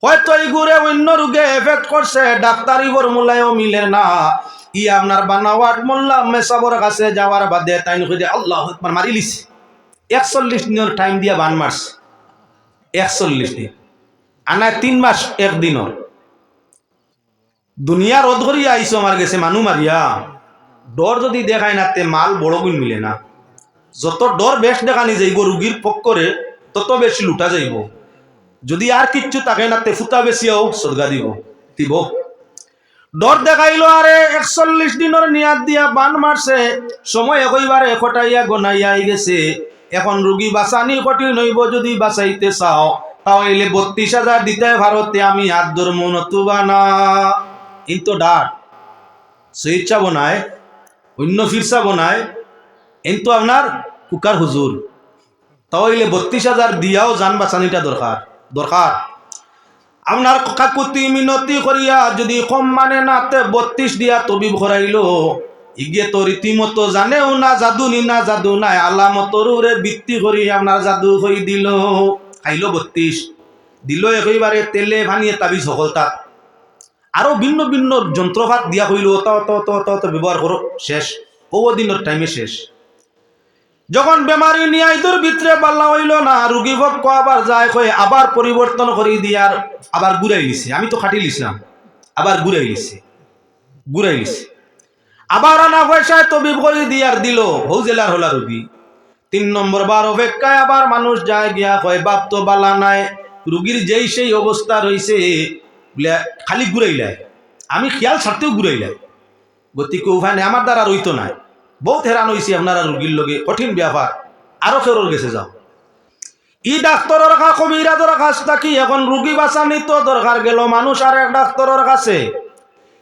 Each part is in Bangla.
হয়তো এই গুড়ে অন্য রোগে এফেক্ট করছে, ডাক্তারি ফর্মুলায়ও মিলে না। ই আপনার বানাওয়াট মোল্লা মেসাবর কাছে যাওয়ার বাদে তাই নয় আল্লাহ আকবার মারি লিছে। 41 দিনের টাইম দিয়া বান মারছে, 41 দিন আনায় 3 মাস 1 দিনের দুনিয়ার অধরি আইসো আমার গেছে মানু মারিয়া। ডর যদি দেখায় না তে মাল বড় গুণ মিলে না। যত ডর বেশ দেখানি যাইব রুগীর পক্ষরে তত বেশি লুটা যাইব। যদি আর কিচ্ছু থাকে না তে ফুটা বেশিও সদগা দিব। ডর দেখাইলো আরে 41 দিনের নিয়াদ দিয়া বান মারছে, সময় একইবারে খটাইয়া গনাইয়া গেছে। এখন রুগী বাঁচানি কঠিন হইব, যদি বাঁচাইতে চাও তাহলে 32,000 দিতে ভারতে আমি হাত ধরমু নতুবা না। কিন্তু ডাট স্বেচ্ছা বনায় অন্য ফিরসা বনায় কিন্তু আপনার কুকার হুজুর, তাহলে 32,000 দিয়াও যান বাঁচানিটা দরকার। আপনার কাকুতি মিনতি করিয়া যদি কম মানে না তে 32 দিয়া তবিব করাইলো। ইগে তো রীতিমতো জানেও না জাদু নি না জাদু নাই, আলামতরে ভিত্তি করি আপনার জাদু হয়ে দিল। খাইলো 32 দিল একেবারে তেলে ভানিয়ে তাবিজ সকলতা আরো ভিন্ন ভিন্ন যন্ত্রপাত দিয়া হইল অত ব্যবহার করো, শেষ দিনের টাইমে শেষ। যখন বেমারি নিয়ে ইদুর ভিতরে পাল্লা হইল না, রুগী ভক্ত আবার যায় কয়ে আবার পরিবর্তন করে দিয়ার আবার ঘুরাই লিছে। আমি তো খাটি লিছিলাম, আবার ঘুরাই লিছে আবার আনা পয়সায় তবিব করে দিয়ার দিল হৌ জেলার হলা রুগী। 3 নম্বর বার অপেক্ষায় আবার মানুষ যায় গিয়া কয় বাপ তো বালা নাই, রুগীর যেই সেই অবস্থা রয়েছে বলে খালি ঘুরাইলাই। আমি খেয়াল ছাড়তেও ঘুরাইলাই, গতিকে উভানে আমার দ্বারা রইতো নাই। বহুত হেরান হয়েছি আপনারা রুগীর লগে, কঠিন ব্যাপার। আরো কেউর গেছে যাও ই ডাক্তারের কাছে কবিরাজের কাছ থাকি এখন রুগী বাঁচানি তো দরকার গেল মানুষ আর এক ডাক্তারের কাছে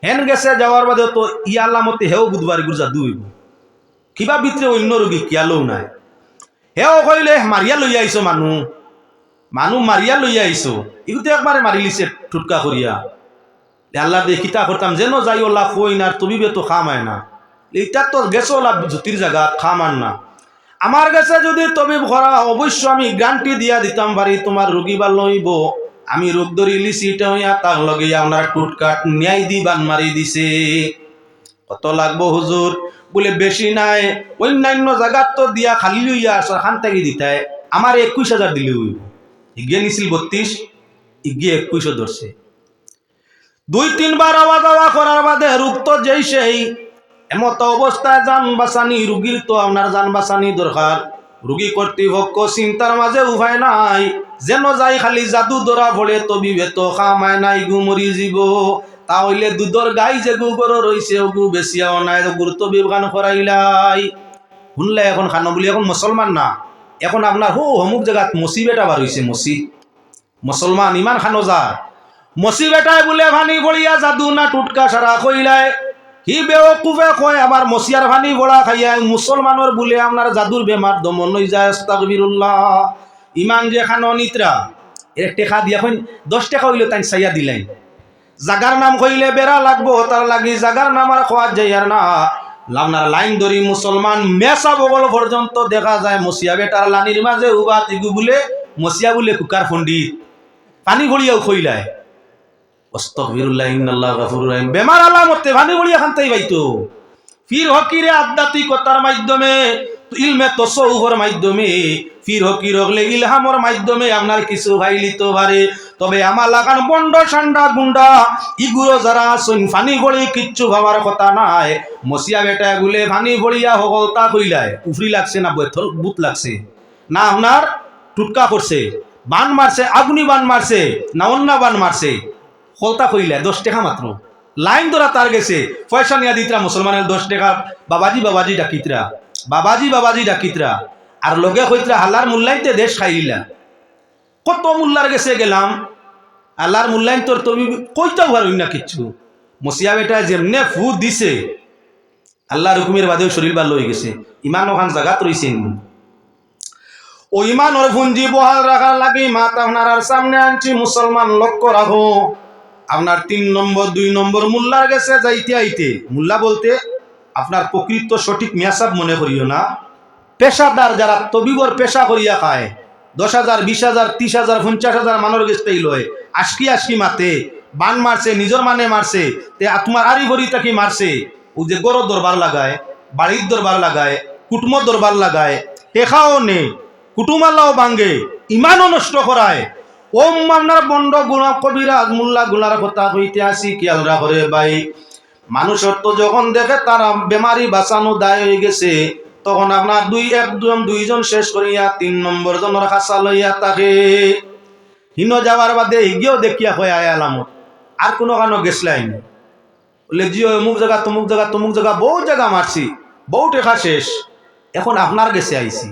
হেন গেছে। যাওয়ার বাদে তো ইয়ালামতে হেও বুধবার গুজা দুইব কিবা ভিতরে অন্য রুগী কিয়ালেও নাই। হেও কইলে মারিয়া লইয়া আইছো মানুষ মারিয়া লইয়া আইছো, ইগুতে একবারে মারি লিছে ঠুটকা করিয়া। আল্লাহ দিয়ে কিতা করতাম যেন যাই ওলা কই না, তুমি তো খামায় না। এটা তো গেছো ওলা জ্যোতির জায়গা খামান না। আমার কাছে যদি তবিব করা অবশ্য আমি গ্যারান্টি দিয়া দিতাম পারি তোমার রুগী বা লইব। আমি রোগ ধরি লিছি হইয়া তার লগে আপনার টুটকাট ন্যায় দি বান মারি দিছে। কত লাগবো হুজুর বলে বেশি নাই, অন্যান্য জায়গার তো দিয়া খালি লইয়া আসার খান থেকে দিতায় আমার 21,000 দিলে হইব। ইগিয়ে নিছিল 32, ইগিয়ে 21 ধরছে। 2-3 বার আওয়া যাওয়া করার বাদে রোগ তো যেই সেই এমত অবস্থায় যান বাঁচানি, রুগীর তো আপনার যান বাঁচানি দরকার। রুগী কর্তৃপক্ষ চিন্তার মাঝে উপায় নাই, যেন যাই খালি জাদু ধরা পড়ে তবিবে তো খামায় নাই গু মরি যাব। তাহলে দুধর গাই যে গুগর রয়েছে ওগু বেশিয়াও নাই, ওগুর তবিব গান করাইলাই শুনলে এখন খানো বলি। এখন মুসলমান না, এখন আপনার অমুক জায়গাত মসি বেটা বার হয়েছে। মুসলমান ইমান খানো যা মসি বেটায় বলে ভানি বলিয়া জাদু না টুটকা সারা কইলায়। হি বেওকুফে কয় আমার মসিয়ার ভানি বড়া খাইয়া মুসলমানের বলে আপনার জাদুর বেমার দমন হয়ে যায়। আস্তাগফিরুল্লাহ। ইমান যে খানো নিত্রা 1 টাকা দিয়া কইন 10 টাকা হইলে তাই চাইয়া দিলেন। জাগার নাম কইলে বেড়া লাগবো, তার লাগি জাগার নাম আর খোয়া যায় আর না। আপনার লাইন ধরি মুসলমান মেসা বগল পর্যন্ত দেখা যায় মসিয়া বেটার লানির মাঝে উবা তিগু বলে মসিয়া বলে কুকার পণ্ডিত পানি ভরিয়াও খইলায়। আস্তাগফিরুল্লাহ ইন্নাল্লাহ গফুরুর রহিম। বেমার আলামতে ভানি বলিয়া খানতেই বাইতো ফির হকিরে আধ্যাত্মিকতার মাধ্যমে ইলমে তসৌফের মাধ্যমে ফির হকির হলে ইলহামর মাধ্যমে আপনার কিছু ভাইলিত পারে। তবে আমার লাগান বন্ড সান্ডা গুন্ডা ইগুলো যারা আছেন ফানি ভরি কিচ্ছু ভাবার কথা নাই। মসিয়া বেটা গুলে ফানি ভরিয়া হগলতা কইলায় উফরি লাগছে না বুত লাগছে না, আপনার টুটকা করছে, বান মারছে, আগুনি বান মারছে না অন্য বান মারছে, হলতা কইলা 10 টাকা মাত্র। লাইন ধরা তার গেছে পয়সা নিয়া দিতরা মুসলমানের 10 টাকা বাবাজি ডাকিতরা আর লগে কইতরা আল্লাহর মূল্যায়নতে দেশ খাইলা। কত মোল্লার গেছে গেলাম, আল্লাহর মূল্যায়ন তোর তুমি কইতেও পারবি না কিচ্ছু। মসিয়া বেটা যেমনে ফু দিছে আল্লাহর হুকুমের বাদেও শরীর ভালো হয়ে গেছে। ইমান ওখান জায়গাত রয়েছেন। ও ইমানের পুঞ্জি বহাল রাখার লাগে মাতা আপনার সামনে আনছি মুসলমান লক্ষ্য রাখো। আপনার 3 নম্বর 2 নম্বর মোল্লার গেছে যাইতে আইতে, মোল্লা বলতে আপনার প্রকৃত সঠিক মেয়াসাব মনে করিও না, পেশাদার যারা তবিবর পেশা করিয়া খায় 10,000 20,000 30,000 50,000 মানের গেছতেই লয়। আশকি আশকি মাতে বান মারছে নিজের মানে মারছে তে তোমার আরি ভরি তাকি মারছে ও যে গরো দরবার লাগায় বাড়ির দরবার লাগায় কুটুমর দরবার লাগায় টেকাও নে কুটুমাল্লাও ভাঙ্গে ইমানও নষ্ট করায় ওম আপনার বন্ড গুণা কবিরাজ মোল্লা গুলার কথা কইতে আসি খেয়াল রাখরে ভাই মানুষের তো যখন দেখে তারা বেমারি বাঁচানো দায় হয়ে গেছে তখন আপনার দুইজন শেষ করিয়া 3 নম্বর জনের খাসা লইয়া তাকে হিন যাওয়ার বাদে গিয়েও দেখিয়া হয়ে আয় আলামত আর কোনো কারণ গেছলাই বলে জিও অমুক জায়গা তমুক জায়গা বহু জায়গা মারছি বহু টেকা শেষ এখন আপনার গেছে আইছি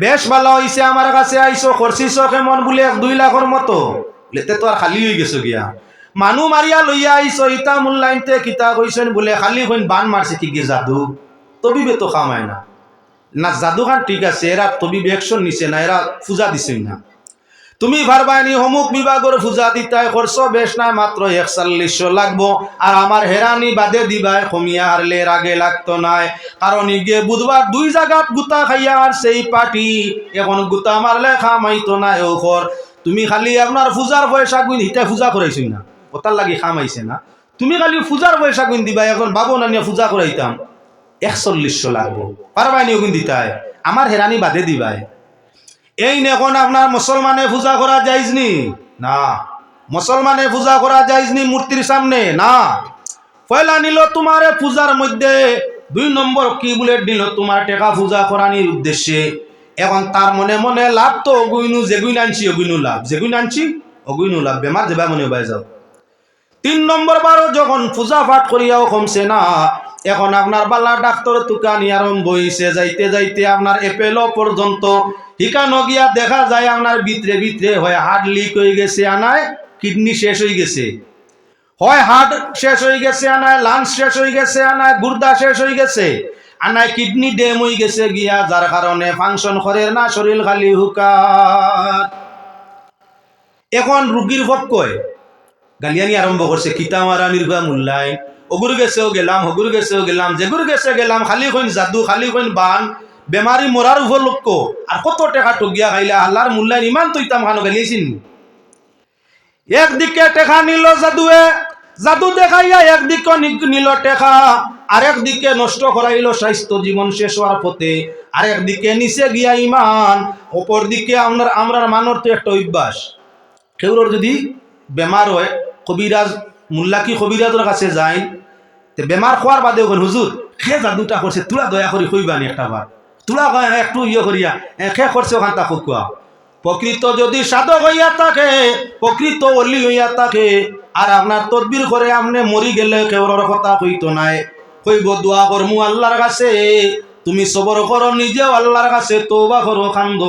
বেশ ভালো হয়েছে আমার কাছে আইসো খরচিস কেমন বলে 1-2 লাখের মতো লেতে তো আর খালি হয়ে গেছো গিয়া মানু মারিয়া লইয়া আইসো ইতা মূল্যায়নতে কিতা কইছেন বলে খালি কইন বান মারছে কি গে জাদু তবিবে তো খামায় না না জাদু খান ঠিক আছে এরা তবিবে অ্যাকশন নিছে না এরা পূজা দিছেন না তুমি ভারবাইনি অমুক বিভাগের পূজা দিতাই খরচ বেশ নাই মাত্র 4100 লাগবো আর আমার হেরানি বাদে দিবাই কমিয়া হারলে আগে লাগতো নাই কারণ ইগে বুধবার 2 জায়গাত গুতা খাইয়া আর সেই পার্টি এখন গুতা মারলে খামাইতো না ওখর তুমি খালি আপনার পূজার পয়সা গুণ হিতা পূজা করাইছই না ওটার লাগি খামাইছে না তুমি খালি পূজার পয়সা গুণ দিবা এখন বাবু না নিয়ে পূজা করাইতাম 4100 লাগবো পারবাইনি গুণ দিতাই আমার হেরানি বাদে দিবাই এই এখন আপনার মুসলমানে পূজা করা যাইজনি না মুসলমানে পূজা করা যাইজনি মূর্তির সামনে না পয়লা নিল তোমার পূজার মধ্যে 2 নম্বর কি বুলেট দিল তোমার টাকা পূজা করানির উদ্দেশ্যে এখন তার মনে মনে লাভ তো অগুইনু যেগুইন আনছি অগুইনু লাভ যেগুইন আনছি অগুইনু লাভ বেমার দেবা মনে বাই যাও 3 নম্বর বারও যখন পূজা পাঠ করিয়াও কমছে না এখন আপনার বালা ডাক্তার তুকানি আরম্ভ হইছে যাইতে যাইতে আপনার এপেলো পর্যন্ত হিকানো গিয়া দেখা যায় আপনার ভিতরে ভিতরে হয় হার্ট লিক হয়ে গেছে আনায় কিডনি শেষ হয়ে গেছে হয় হার্ট শেষ হয়ে গেছে আনায় লাংস শেষ হয়ে গেছে আনায় গুর্দা শেষ হয়ে গেছে আনায় কিডনি ড্যাম হয়ে গেছে গিয়া যার কারণে ফাংশন করে না শরীর খালি হুকার এখন রুগীর পক্ষয় গালিয়ানি আরম্ভ করছে কিতা মারা নির্ভা মূল্যায়ন অগুর গেছেও গেলাম হগুর গেছেও গেলাম যেগুর গেছে গেলাম খালি কইন জাদু খালি কইন বান বেমারি মরার উপলক্ষ আর কত টাকা টগিয়া খাইলে আল্লাহর মূল্যায়ন ইমান তো ইতাম খানো গালিয়েছিন একদিকে টেকা নিল জাদুয়ে জাদু দেখাইয়া একদিকে নিল টেকা আর একদিকে নষ্ট করাইল স্বাস্থ্য জীবন শেষ হওয়ার পথে আর একদিকে নিচে গিয়া ইমান অপর দিকে আমরার মানর তো একটা অভ্যাস কেউর যদি বেমার হয় কবিরাজ মোল্লা কি কবিরাজের কাছে যায় তে বেমার খোয়ার বাদেও কোন হুজুর খে জাদুটা করছে তুলা দয়া করি কইবানি একটা বার তুলা একটু ইয়ে করিয়া খে করছে ওখান তা কোয়া প্রকৃত যদি সাধক হইয়া থাকে প্রকৃত অলি হইয়া থাকে আর আপনার তদবির করে আপনি মরি গেলে কেউর কথা কইতো নাই কইব দোয়া করমু আল্লাহর কাছে তুমি সবর করো নিজেও আল্লাহর কাছে তওবা করো কান্দ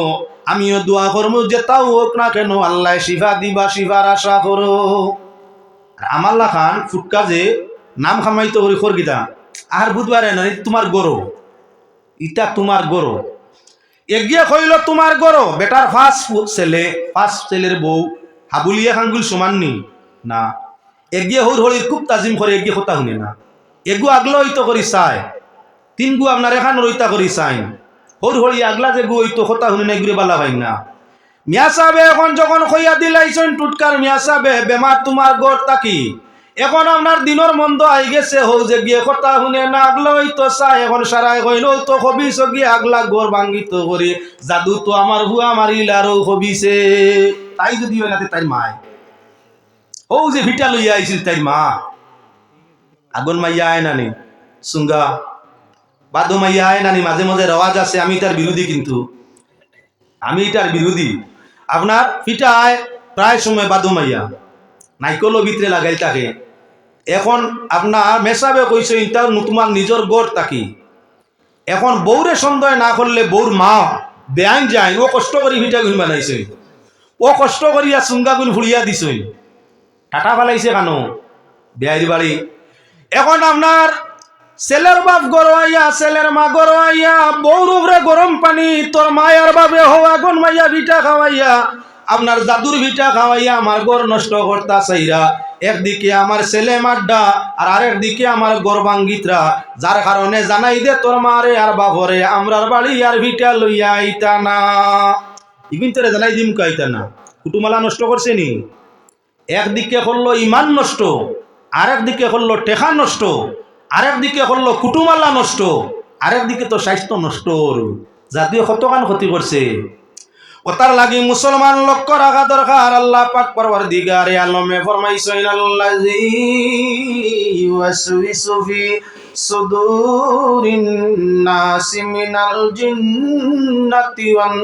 আমিও দোয়া করমু যেটাও হোক না কেন আল্লাহ শিফা দিবা শিফার আশা করো আমাল্লা খান ফুটকা যে নাম খামাইতো করি খরগিতা আর বুধবারে না তোমার গরো ইটা তোমার গরো এগিয়ে কইল তোমার গরো বেটার ফার্স্ট ছেলের বউ হাবুলিয়া খাঙ্গুল সমাননি না এগিয়ে হর হলির খুব তাজিম করে এগিয়ে কথা শুনে না এগু আগলো হইতো করি চায় 3 গু আপনার এখান রইতা করি চাই হর হলি আগলা যে গু হইতো কথা শুনে না ঘুরে বালা ভাই না মিয়া সাহেব এখন যখন কইয়া দিলাইছেন টুটকার মিয়া সাহেব বেমার তোমার গড় তাকি এখন আপনার দিনের মন্দ আই গেছে হো যে গিয়ে কথা শুনে না আগলা হইতো চাই এখন সারাই কইল তো হবিস গিয়ে আগলা গড় ভাঙ্গিত করি জাদু তো আমার হুয়া মারিল আরও হবিছে তাই যদি হয় নাতে তাই মায় ও যে ভিটা লইয়া আইছিল তাই মা আগুন মাইয়া আয় নানি সুঙ্গা বাদু মাইয়া আয় নানি মাঝে মাঝে রওয়াজ আছে আমি তার বিরোধী কিন্তু আমি এটার বিরোধী আপনার পিঠায় প্রায় সময় বাদু মাইয়া নাইকলও ভিতরে লাগাই থাকে এখন আপনার মেসাবে কইছে ইটার তোমার নিজের গড় তাকি এখন বউরে সন্দেহ না করলে বউর মা বেআইন যায় ও কষ্ট করে ভিটা গুণ বানাইছে ও কষ্ট করিয়া চুঙ্গা গুণ ফুড়িয়া দিছে টাটা ফেলাইছে কেন বেআইর বাড়ি এখন আপনার ছেলের বাপ গরমাইয়া ছেলের মা গরমাইয়া বউর উপরে গরম পানি তোর মায়ার বাবে হও আগুন মাইয়া ভিটা খাওয়াইয়া আপনার জাদুর ভিটা খাওয়াইয়া আমার গড় নষ্ট করতা চাইরা একদিকে আমার ছেলে মাড্ডা আর আরেকদিকে আমার গর্বাঙ্গিতরা যার কারণে জানাই দে তোর মারে আর বাবরে আমরার বাড়ি আর ভিটা লইয়া আইতা না ইবিন তোরে জানাই দিম কাইতা না কুটুমালা নষ্ট করছে নি? একদিকে করলো ইমান নষ্ট, আরেক দিকে করলো টেকা নষ্ট, আরেক দিকে করলো কুটুমালা নষ্ট, আরেক দিকে তো স্বাস্থ্য নষ্ট। জাতীয় কতখান ক্ষতি করছে। ওতার লাগি মুসলমান লক্ষ্য রাখা দরকার। আল্লাহ পাক পরওয়ারদিগারে আলমে ফরমাইছেন আল্লাযী ইউওয়াসওয়িসু ফি সুদুরিন নাসি মিনাল জিন্নাতি ওয়ান